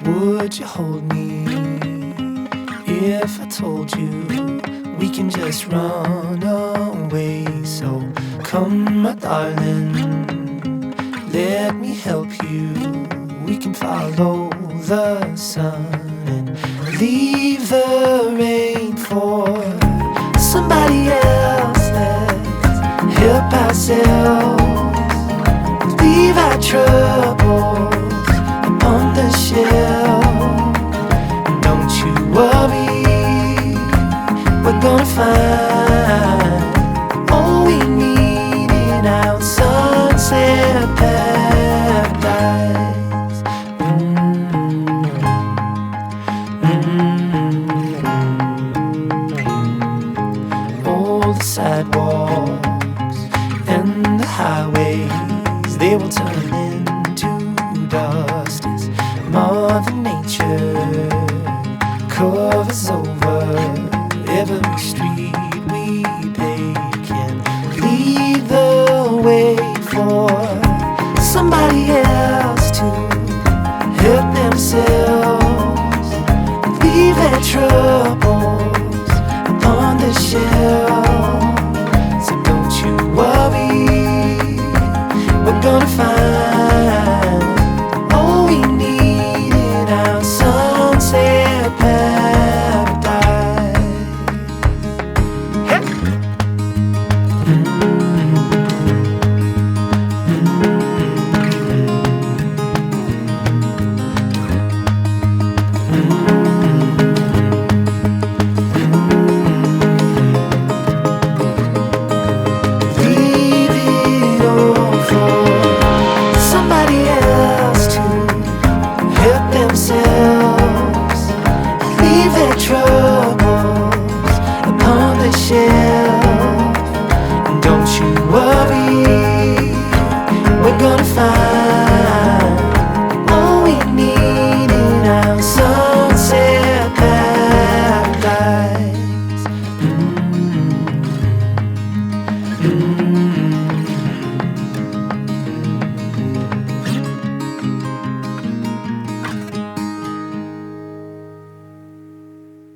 Would you hold me if I told you we can just run away? So come, my darling, let me help you. We can follow the sun and leave the rain for somebody else. Let's help ourselves, leave our troubles on the shelf. Don't you worry, we're gonna find all we need in our sunset paradise. All the sidewalks and the highways, they will turn into dust as Mother Nature covers over every street we take, and lead the way for somebody else to help themselves, leave their troubles on the shelf. So don't you worry, we're gonna find all we need in our sunset paradise. Hey. Leave it all for somebody else to help themselves, leave their troubles upon the shelf.